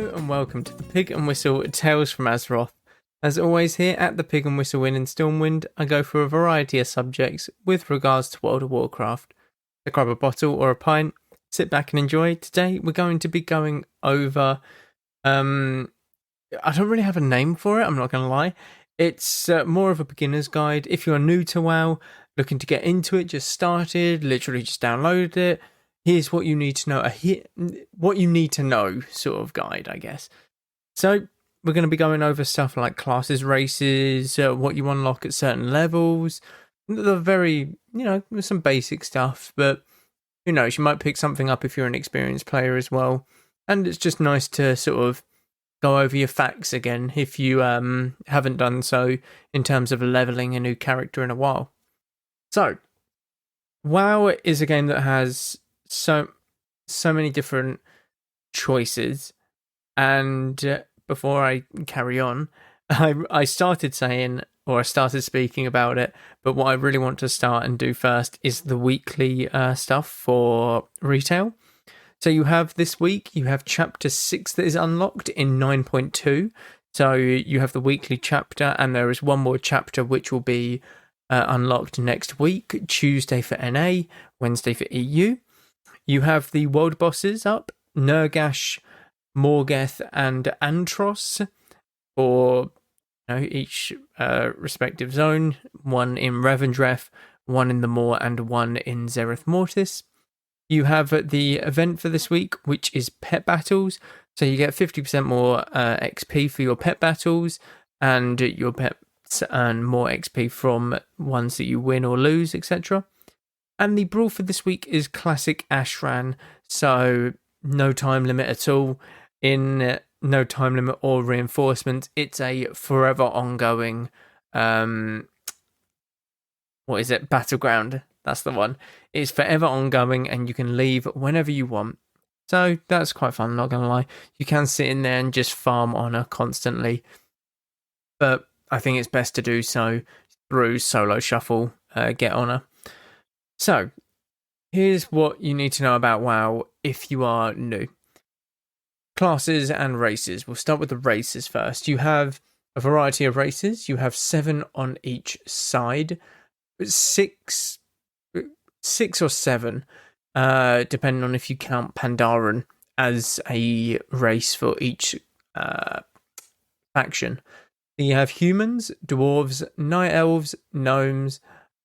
Hello and welcome to the Pig and Whistle Tales from Azeroth. As always, here at the Pig and Whistle Inn in Stormwind, I go through a variety of subjects with regards to World of Warcraft. So grab a bottle or a pint, sit back and enjoy. Today we're going to be going over I don't really have a name for it, I'm not going to lie. It's more of a beginner's guide. If you're new to WoW, looking to get into it, just started, literally just downloaded it. Here's what you need to know, what you need to know sort of guide, I guess. So we're going to be going over stuff like classes, races, what you unlock at certain levels. The very, some basic stuff, but who knows, you might pick something up if you're an experienced player as well. And it's just nice to sort of go over your facts again if you haven't done so in terms of leveling a new character in a while. So, WoW is a game that has so many different choices, and before I carry on, I started speaking about it, but what I really want to start and do first is the weekly stuff for retail. So you have this week, you have chapter 6 that is unlocked in 9.2, so you have the weekly chapter, and there is one more chapter which will be unlocked next week, Tuesday for NA, Wednesday for EU. You have the world bosses up, Nurgash, Morgeth, and Antros for each respective zone, one in Revendreth, one in the Moor, and one in Zereth Mortis. You have the event for this week, which is pet battles, so you get 50% more XP for your pet battles, and your pets earn more XP from ones that you win or lose, etc. And the brawl for this week is classic Ashran, so no time limit at all. In no time limit or reinforcement, it's a forever ongoing, battleground. That's the one. It's forever ongoing and you can leave whenever you want. So that's quite fun, not gonna lie. You can sit in there and just farm honor constantly, but I think it's best to do so through solo shuffle, get honor. So, here's what you need to know about WoW if you are new. Classes and races. We'll start with the races first. You have a variety of races. You have 7 on each side. Six or 7, depending on if you count Pandaren as a race for each faction. You have humans, dwarves, night elves, gnomes,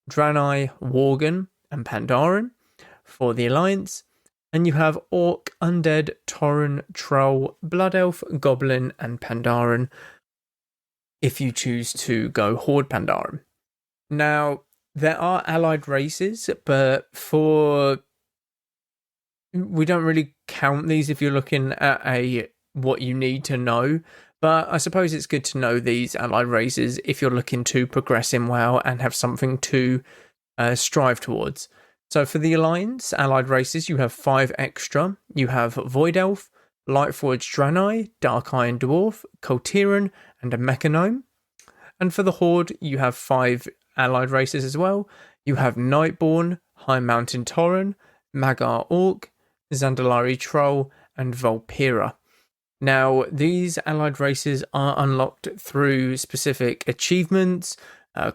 Draenei, Worgen, and Pandaren for the Alliance, and you have Orc, Undead, Tauren, Troll, Blood Elf, Goblin, and Pandaren if you choose to go Horde Pandaren. Now, there are allied races, but we don't really count these if you're looking at what you need to know. But I suppose it's good to know these allied races if you're looking to progress in WoW and have something to strive towards. So for the Alliance allied races, you have 5 extra. You have Void Elf, Lightforged Draenei, Dark Iron Dwarf, Koltiran, and a Mechanome. And for the Horde, you have 5 allied races as well. You have Nightborn, High Mountain Tauren, Magar Orc, Zandalari Troll, and Volpira. Now, these allied races are unlocked through specific achievements,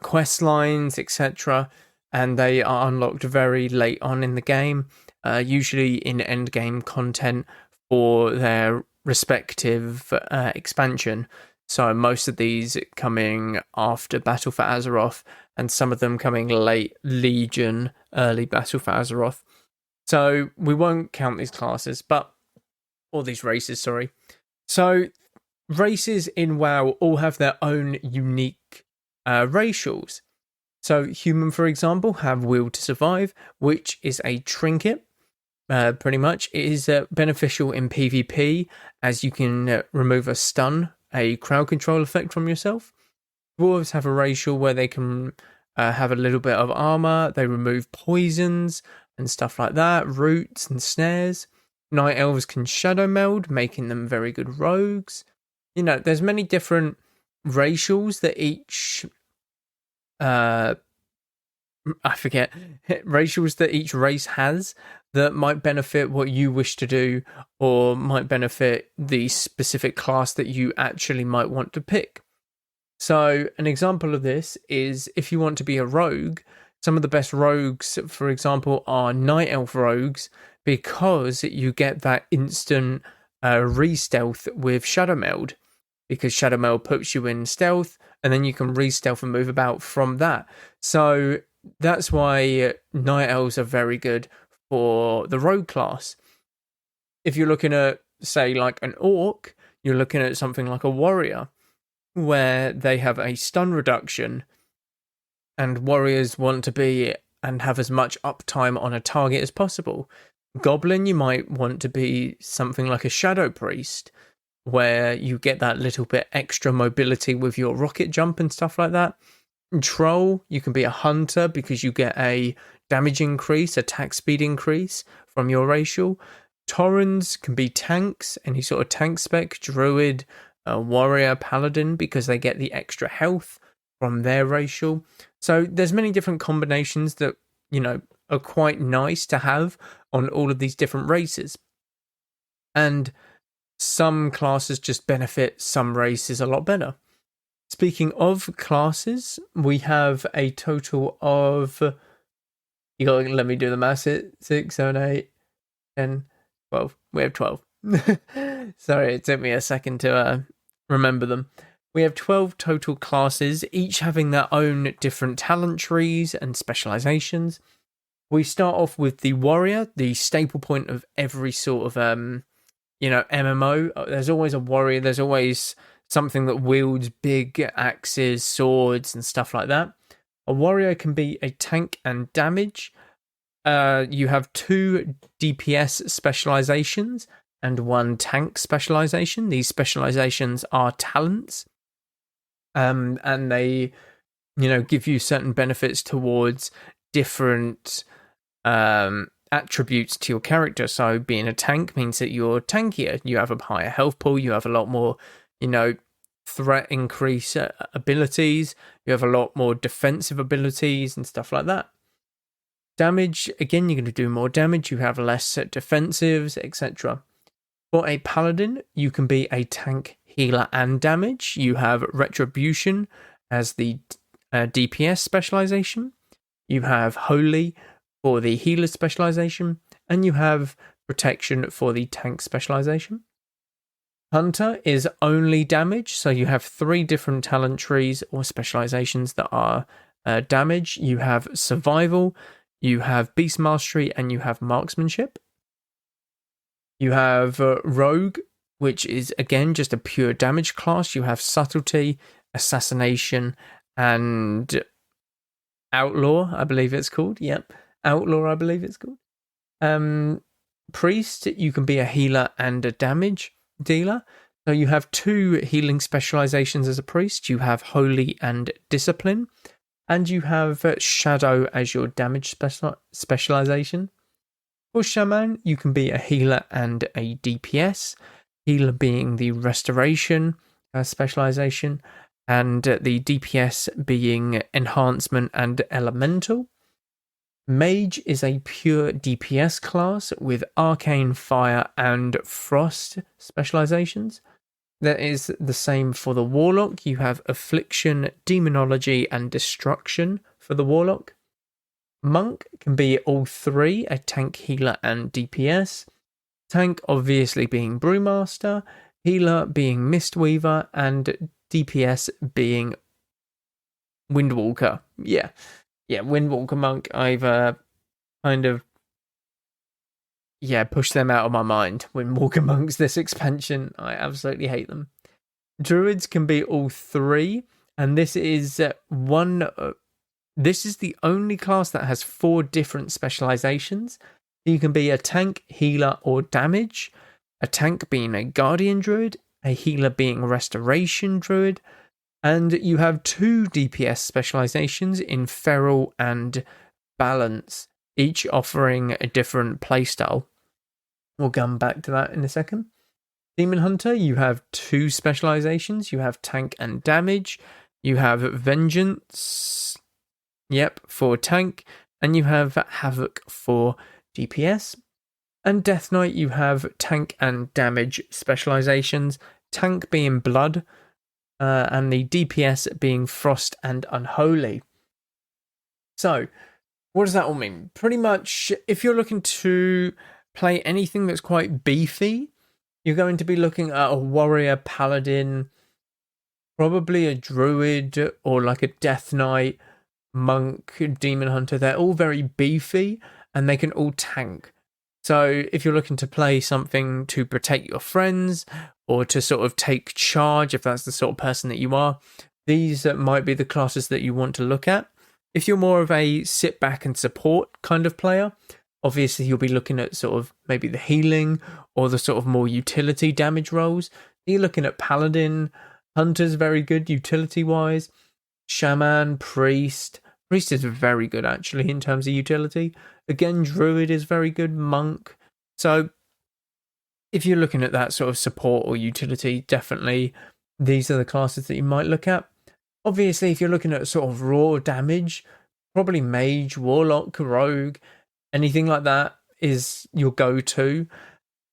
quest lines, etc., and they are unlocked very late on in the game, usually in endgame content for their respective expansion. So most of these coming after Battle for Azeroth, and some of them coming late Legion, early Battle for Azeroth. So we won't count these classes, or these races, sorry. So races in WoW all have their own unique racials. So human, for example, have Will to Survive, which is a trinket. Pretty much, it is beneficial in PvP as you can remove a stun, a crowd control effect from yourself. Dwarves have a racial where they can have a little bit of armor. They remove poisons and stuff like that, roots and snares. Night elves can shadow meld, making them very good rogues. There's many different racials that each I forget, racials that each race has that might benefit what you wish to do or might benefit the specific class that you actually might want to pick. So, an example of this is if you want to be a rogue, some of the best rogues, for example, are Night Elf rogues because you get that instant re-stealth with Shadow Meld, because Shadow Meld puts you in stealth and then you can re-stealth and move about from that. So, that's why Night Elves are very good for the rogue class. If you're looking at, say, like an Orc, you're looking at something like a Warrior, where they have a stun reduction, and warriors want to be and have as much uptime on a target as possible. Goblin, you might want to be something like a Shadow Priest, where you get that little bit extra mobility with your rocket jump and stuff like that. Troll, you can be a Hunter because you get a damage increase, attack speed increase from your racial. Taurens can be tanks, any sort of tank spec. Druid, Warrior, Paladin, because they get the extra health from their racial. So there's many different combinations that, are quite nice to have on all of these different races. And some classes just benefit some races a lot better. Speaking of classes, we have a total of, you gotta let me do the maths, 6, 7, 8, 10, 12. We have 12. Sorry, it took me a second to remember them. We have 12 total classes, each having their own different talent trees and specializations. We start off with the warrior, the staple point of every sort of MMO. There's always a warrior, there's always something that wields big axes, swords, and stuff like that. A warrior can be a tank and damage. You have 2 DPS specializations and 1 tank specialization. These specializations are talents, and they, give you certain benefits towards different attributes to your character. So being a tank means that you're tankier, you have a higher health pool, you have a lot more, threat increase abilities, you have a lot more defensive abilities and stuff like that. Damage, again, you're going to do more damage, you have less defensives, etc. For a paladin, you can be a tank, healer, and damage. You have retribution as the DPS specialization. You have holy for the healer specialization, and you have protection for the tank specialization. Hunter is only damage, so you have 3 different talent trees or specializations that are damage. You have survival, you have beast mastery, and you have marksmanship. You have rogue, which is again just a pure damage class. You have subtlety, assassination, and outlaw, I believe it's called. Yep, outlaw, I believe it's called. Priest, you can be a healer and a damage dealer. So you have 2 healing specializations as a priest. You have holy and discipline, and you have shadow as your damage specialization. For shaman, you can be a healer and a DPS. Healer being the restoration specialization, and the DPS being enhancement and elemental. Mage is a pure DPS class with arcane, fire, and frost specializations. That is the same for the warlock. You have affliction, demonology, and destruction for the warlock. Monk can be all 3, a tank, healer, and DPS. Tank obviously being brewmaster, healer being mistweaver, and DPS being windwalker. Yeah, Windwalker Monk, I've pushed them out of my mind. Windwalker Monks, this expansion, I absolutely hate them. Druids can be all 3, and this is this is the only class that has 4 different specializations. You can be a tank, healer, or damage. A tank being a guardian druid, a healer being restoration druid, and you have 2 DPS specializations in feral and balance, each offering a different playstyle. We'll come back to that in a second. Demon Hunter, you have 2 specializations. You have tank and damage. You have vengeance. Yep, for tank. And you have Havoc for DPS. And Death Knight, you have tank and damage specializations. Tank being blood, and the DPS being frost and unholy. So, what does that all mean? Pretty much, if you're looking to play anything that's quite beefy, you're going to be looking at a warrior, paladin, probably a druid, or like a death knight, monk, demon hunter. They're all very beefy and they can all tank. So if you're looking to play something to protect your friends or to sort of take charge, if that's the sort of person that you are, these might be the classes that you want to look at. If you're more of a sit back and support kind of player, obviously you'll be looking at sort of maybe the healing or the sort of more utility damage roles. You're looking at paladin, hunter's very good utility wise, shaman, priest. Priest is very good actually in terms of utility. Again, druid is very good, monk. So if you're looking at that sort of support or utility, definitely these are the classes that you might look at. Obviously, if you're looking at sort of raw damage, probably mage, warlock, rogue, anything like that is your go-to.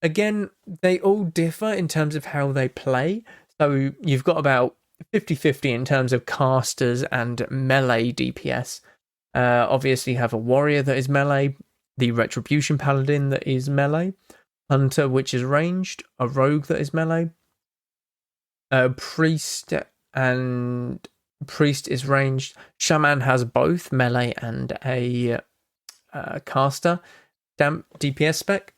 Again, they all differ in terms of how they play. So you've got about 50-50 in terms of casters and melee DPS. Obviously, you have a warrior that is melee, the retribution paladin that is melee, hunter which is ranged, a rogue that is melee, priest is ranged. Shaman has both melee and a caster DPS spec.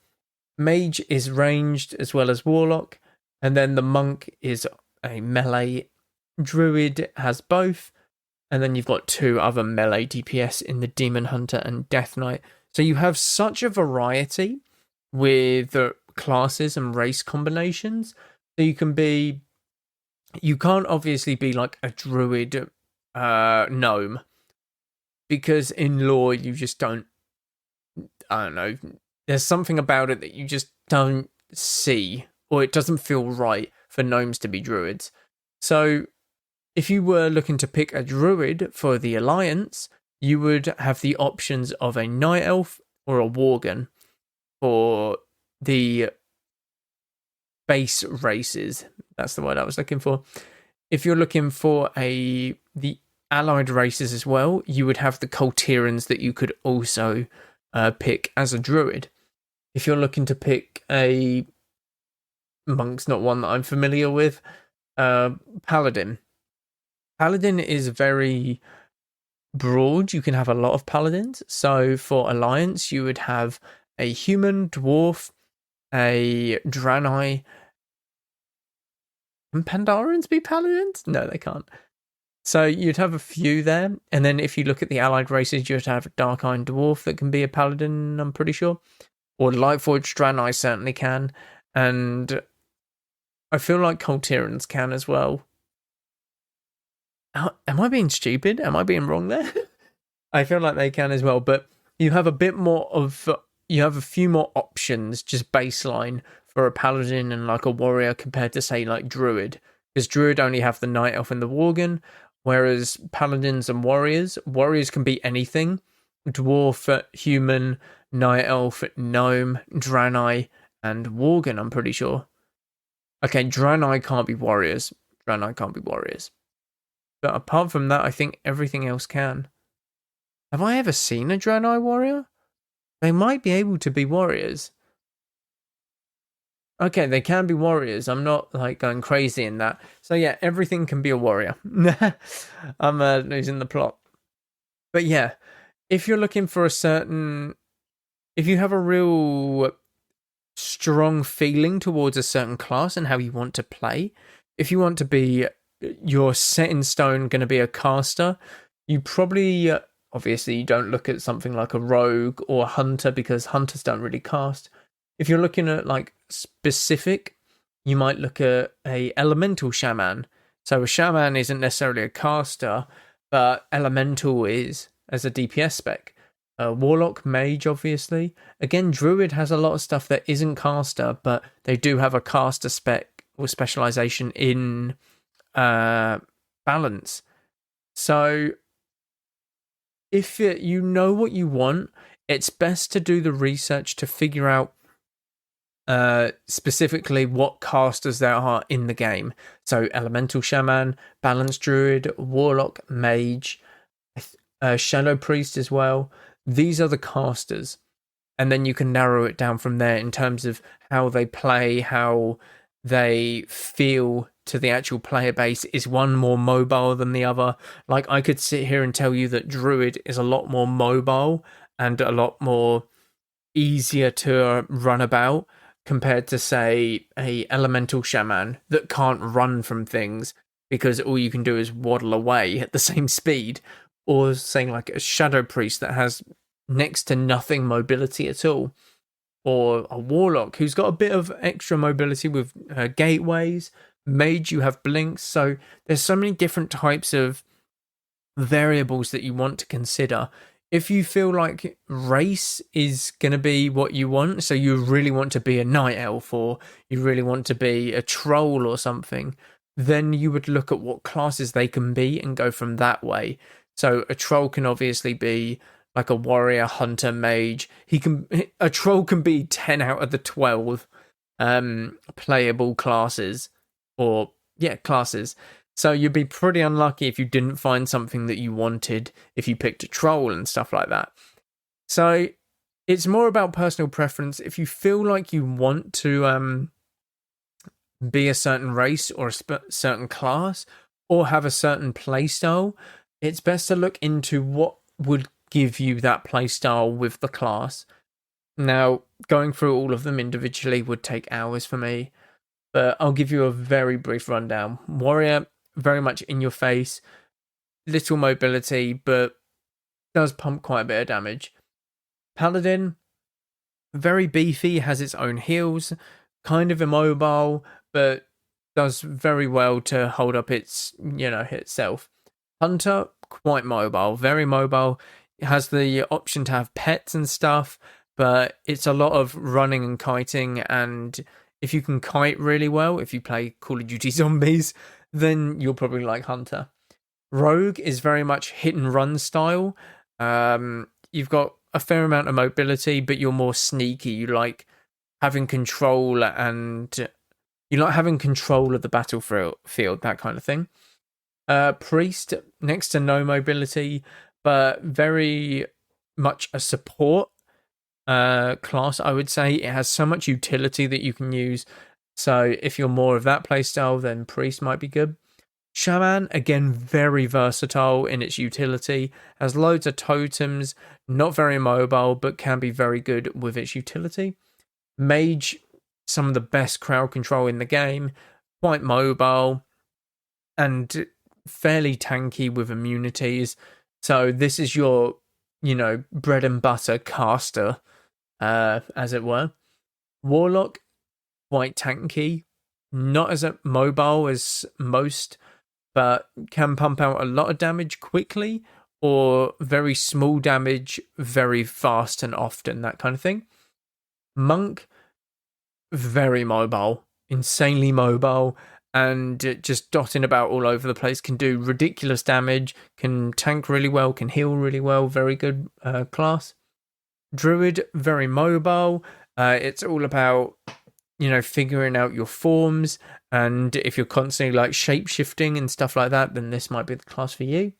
Mage is ranged as well as warlock, and then the monk is a melee. Druid has both, and then you've got two other melee DPS in the demon hunter and death knight. So you have such a variety with the classes and race combinations. So you can't obviously be like a druid gnome, because in lore you just don't, I don't know, there's something about it that you just don't see, or it doesn't feel right for gnomes to be druids. So if you were looking to pick a druid for the alliance, you would have the options of a night elf or a worgen for the base races. That's the word I was looking for. If you're looking for the allied races as well, you would have the Cultirans that you could also pick as a druid. If you're looking to pick a monk's not one that I'm familiar with, paladin. Paladin is very broad. You can have a lot of paladins. So for alliance, you would have a human, dwarf, a Draenei. Can Pandarans be paladins? No, they can't. So you'd have a few there. And then if you look at the allied races, you'd have a Dark-Eyed Dwarf that can be a paladin, I'm pretty sure. Or Lightforged Draenei certainly can. And I feel like Cultirans can as well. Am I being stupid? Am I being wrong there? I feel like they can as well. But you have you have a few more options just baseline for a paladin and like a warrior compared to say like druid, because druid only have the night elf and the worgen, whereas paladins and warriors can be anything: dwarf, human, night elf, gnome, Draenei, and worgen. I'm pretty sure. Okay, Draenei can't be warriors. But apart from that, I think everything else can. Have I ever seen a Draenei warrior? They might be able to be warriors. Okay, they can be warriors. I'm not like going crazy in that. So yeah, everything can be a warrior. I'm losing the plot. But yeah, if you're looking for if you have a real strong feeling towards a certain class and how you want to play, if you want to be, you're set in stone going to be a caster, you probably, obviously you don't look at something like a rogue or a hunter, because hunters don't really cast. If you're looking at like specific, you might look at a elemental shaman. So a shaman isn't necessarily a caster, but elemental is as a DPS spec. Warlock, mage, obviously. Again, druid has a lot of stuff that isn't caster, but they do have a caster spec or specialization in balance. So if you know what you want, it's best to do the research to figure out specifically what casters there are in the game. So elemental shaman, balanced druid, warlock, mage, shadow priest as well. These are the casters, and then you can narrow it down from there in terms of how they play, how they feel to the actual player base. Is one more mobile than the other? Like, I could sit here and tell you that druid is a lot more mobile and a lot more easier to run about compared to, say, a elemental shaman that can't run from things because all you can do is waddle away at the same speed, or saying like a shadow priest that has next to nothing mobility at all, or a warlock who's got a bit of extra mobility with gateways. Mage, you have blinks. So there's so many different types of variables that you want to consider. If you feel like race is going to be what you want, so you really want to be a night elf or you really want to be a troll or something, then you would look at what classes they can be and go from that way. So a troll can obviously be like a warrior, hunter, mage. A troll can be 10 out of the 12 playable classes, or classes. So you'd be pretty unlucky if you didn't find something that you wanted if you picked a troll and stuff like that. So it's more about personal preference. If you feel like you want to be a certain race or a certain class or have a certain playstyle, it's best to look into what would give you that playstyle with the class. Now, going through all of them individually would take hours for me, but I'll give you a very brief rundown. Warrior, very much in your face, little mobility, but does pump quite a bit of damage. Paladin, very beefy, has its own heals, kind of immobile, but does very well to hold up itself. Hunter, quite mobile, very mobile. It has the option to have pets and stuff, but it's a lot of running and kiting, and if you can kite really well, if you play Call of Duty Zombies, then you'll probably like Hunter. Rogue is very much hit and run style. You've got a fair amount of mobility, but you're more sneaky. You like having control of the battlefield, that kind of thing. Priest, next to no mobility, but very much a support class, I would say. It has so much utility that you can use. So if you're more of that playstyle, then Priest might be good. Shaman, again, very versatile in its utility. Has loads of totems, not very mobile, but can be very good with its utility. Mage, some of the best crowd control in the game. Quite mobile and fairly tanky with immunities. So this is your, bread and butter caster, as it were. Warlock, quite tanky, not as mobile as most, but can pump out a lot of damage quickly or very small damage very fast and often, that kind of thing. Monk, very mobile, insanely mobile, and just dotting about all over the place, can do ridiculous damage, can tank really well, can heal really well, very good class. Druid, very mobile. It's all about, figuring out your forms, and if you're constantly like shape-shifting and stuff like that, then this might be the class for you.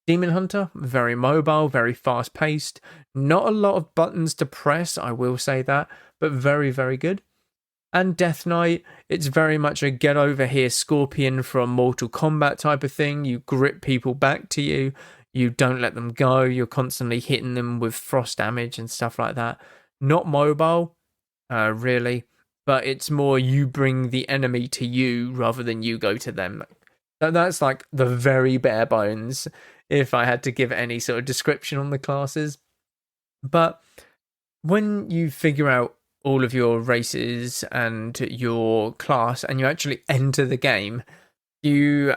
Demon Hunter, very mobile, very fast-paced. Not a lot of buttons to press, I will say that, but very, very good. And Death Knight, it's very much a get over here Scorpion from Mortal Kombat type of thing. You grip people back to you. You don't let them go. You're constantly hitting them with frost damage and stuff like that. Not mobile, really, but it's more you bring the enemy to you rather than you go to them. So that's like the very bare bones if I had to give any sort of description on the classes. But when you figure out all of your races and your class and you actually enter the game, you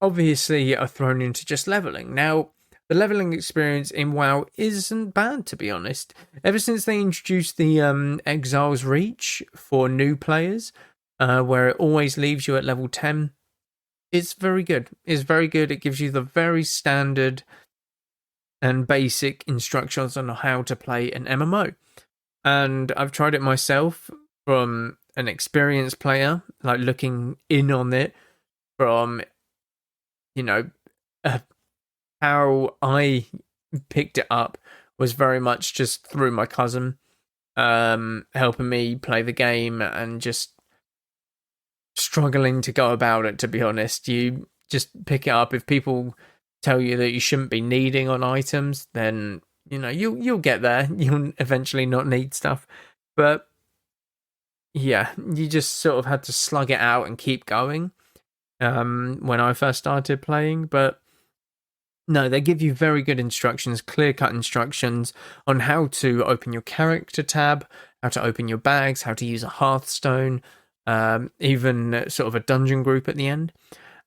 obviously are thrown into just leveling. Now, the leveling experience in WoW isn't bad, to be honest. Ever since they introduced the Exile's Reach for new players, where it always leaves you at level 10, it's very good. It's very good. It gives you the very standard and basic instructions on how to play an MMO. And I've tried it myself from an experienced player, like looking in on it from, you know, uh, how I picked it up was very much just through my cousin, helping me play the game and just struggling to go about it, to be honest. You just pick it up. If people tell you that you shouldn't be needing on items, then you'll get there. You'll eventually not need stuff. But yeah, you just sort of had to slug it out and keep going when I first started playing. But no, they give you very good instructions, clear-cut instructions on how to open your character tab, how to open your bags, how to use a Hearthstone, even sort of a dungeon group at the end.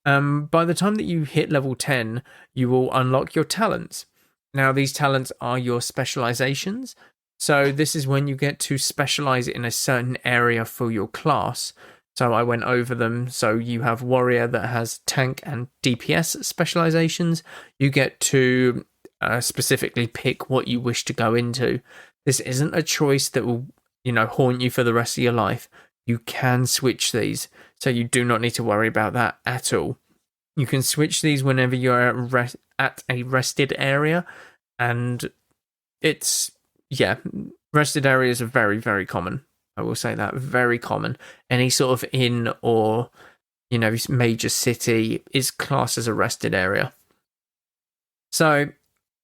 By the time that you hit level 10, you will unlock your talents. Now, these talents are your specializations. So this is when you get to specialize in a certain area for your class. So I went over them. So you have warrior that has tank and DPS specializations. You get to specifically pick what you wish to go into. This isn't a choice that will, haunt you for the rest of your life. You can switch these. So you do not need to worry about that at all. You can switch these whenever you're at a rested area. And rested areas are very, very common. I will say that, very common. Any sort of inn or, major city is classed as a rested area. So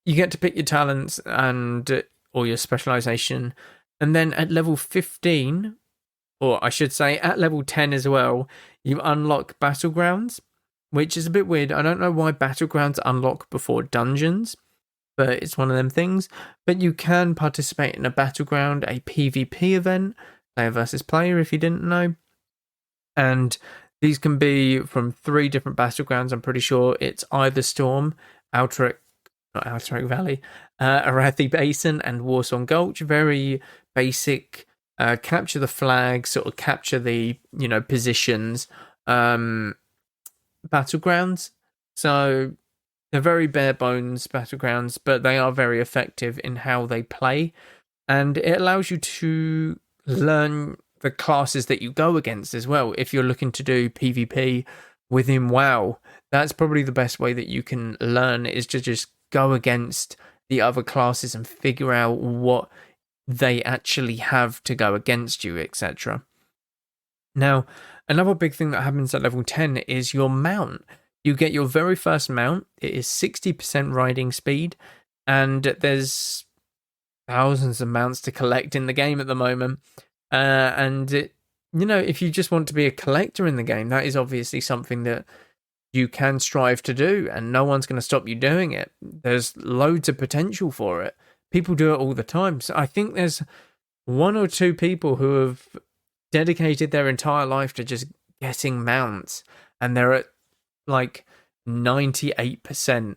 you get to pick your talents or your specialization. And then at level 15, or I should say at level 10 as well, you unlock battlegrounds, which is a bit weird. I don't know why battlegrounds unlock before dungeons, but it's one of them things. But you can participate in a battleground, a PvP event, player versus player, if you didn't know. And these can be from 3 different battlegrounds. I'm pretty sure it's either Storm, Outric Valley, Arathi Basin, and Warsong Gulch. Very basic, capture the flag, sort of capture the, positions, battlegrounds. So they're very bare bones battlegrounds, but they are very effective in how they play. And it allows you to learn the classes that you go against as well. If you're looking to do PvP within WoW, that's probably the best way that you can learn, is to just go against the other classes and figure out what they actually have to go against you, etc. Now, another big thing that happens at level 10 is your mount. You get your very first mount. It is 60% riding speed, and there's thousands of mounts to collect in the game at the moment. If you just want to be a collector in the game, that is obviously something that you can strive to do, and no one's going to stop you doing it. There's loads of potential for it. People do it all the time. So I think there's 1 or 2 people who have dedicated their entire life to just getting mounts, and they're at like 98%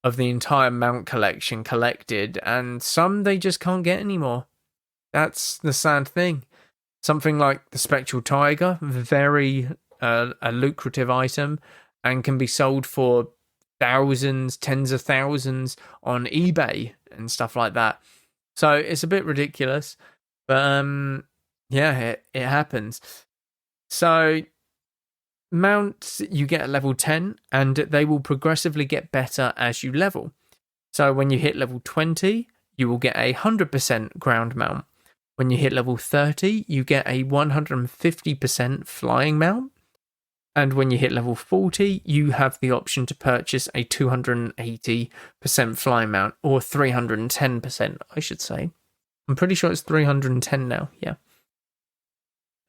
of the entire mount collection collected, and some they just can't get anymore. That's the sad thing. Something like the Spectral Tiger, very a lucrative item, and can be sold for thousands, tens of thousands on eBay and stuff like that. So it's a bit ridiculous, but it happens. So mounts you get at level 10, and they will progressively get better as you level. So when you hit level 20, you will get a 100% ground mount. When you hit level 30, you get a 150% flying mount. And when you hit level 40, you have the option to purchase a 280% flying mount, or 310%, I should say. I'm pretty sure it's 310 now, yeah.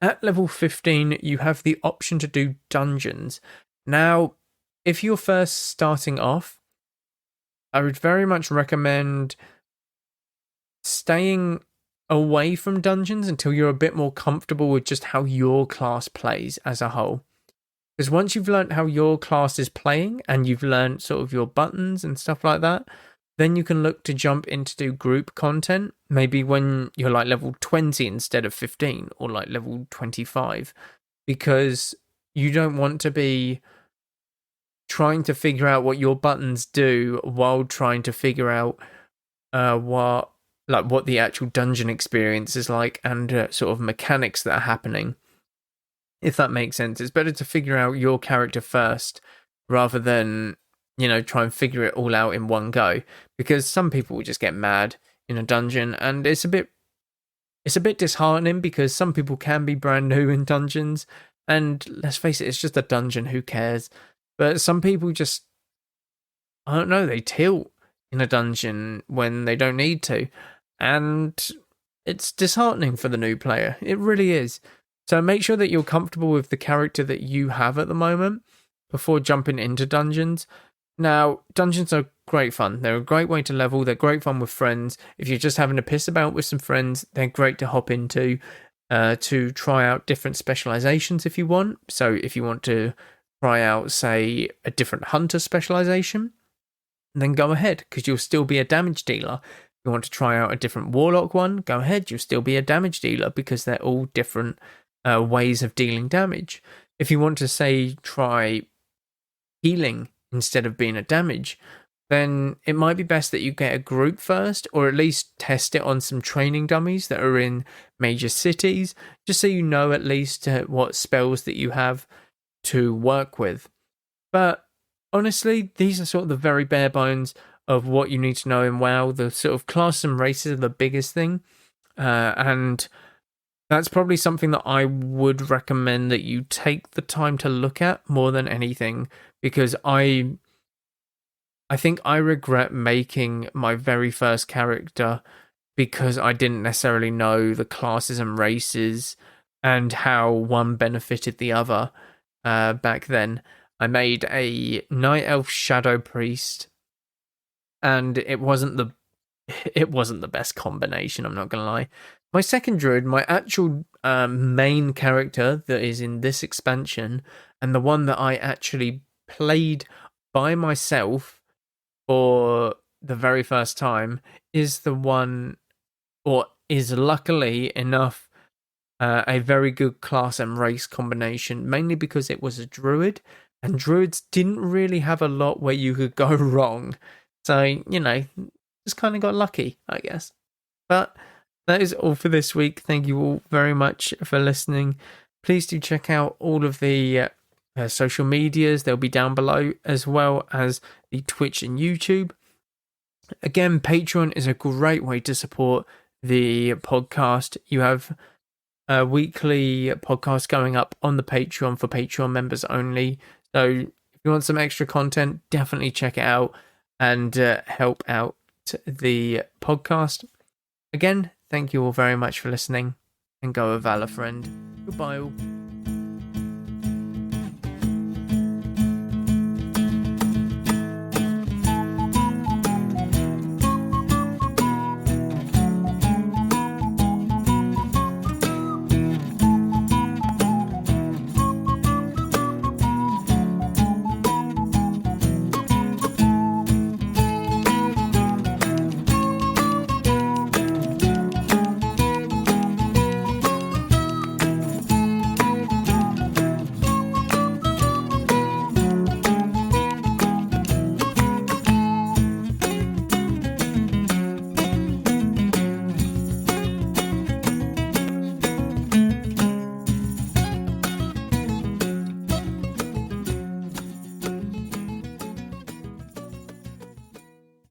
At level 15, you have the option to do dungeons. Now, if you're first starting off, I would very much recommend staying away from dungeons until you're a bit more comfortable with just how your class plays as a whole. Because once you've learned how your class is playing, and you've learned sort of your buttons and stuff like that, then you can look to jump into do group content, maybe when you're like level 20 instead of 15, or like level 25, because you don't want to be trying to figure out what your buttons do while trying to figure out what the actual dungeon experience is like, and sort of mechanics that are happening. If that makes sense, it's better to figure out your character first rather than, try and figure it all out in one go, because some people will just get mad in a dungeon, and it's a bit disheartening because some people can be brand new in dungeons, and let's face it, it's just a dungeon, who cares? But some people just, I don't know, they tilt in a dungeon when they don't need to, and it's disheartening for the new player. It really is. So make sure that you're comfortable with the character that you have at the moment before jumping into dungeons. Now, dungeons are great fun. They're a great way to level. They're great fun with friends. If you're just having a piss about with some friends, they're great to hop into to try out different specializations if you want. So if you want to try out, say, a different hunter specialization, then go ahead, because you'll still be a damage dealer. If you want to try out a different warlock one, go ahead, you'll still be a damage dealer, because they're all different ways of dealing damage. If you want to, say, try healing instead of being a damage, then it might be best that you get a group first, or at least test it on some training dummies that are in major cities, just so you know at least what spells that you have to work with. But honestly, these are sort of the very bare bones of what you need to know in WoW. The sort of class and races are the biggest thing, and that's probably something that I would recommend that you take the time to look at more than anything, because I think I regret making my very first character because I didn't necessarily know the classes and races and how one benefited the other back then. I made a Night Elf Shadow Priest, and it wasn't the best combination, I'm not going to lie. My second druid, my actual main character that is in this expansion, and the one that I actually played by myself for the very first time, is the one, or is luckily enough, a very good class and race combination, mainly because it was a druid, and druids didn't really have a lot where you could go wrong. So, just kind of got lucky, I guess. But that is all for this week. Thank you all very much for listening. Please do check out all of the social medias. They'll be down below, as well as the Twitch and YouTube. Again, Patreon is a great way to support the podcast. You have a weekly podcast going up on the Patreon for Patreon members only. So if you want some extra content, definitely check it out and help out the podcast. Again, thank you all very much for listening, and go with Valor, friend. Goodbye all.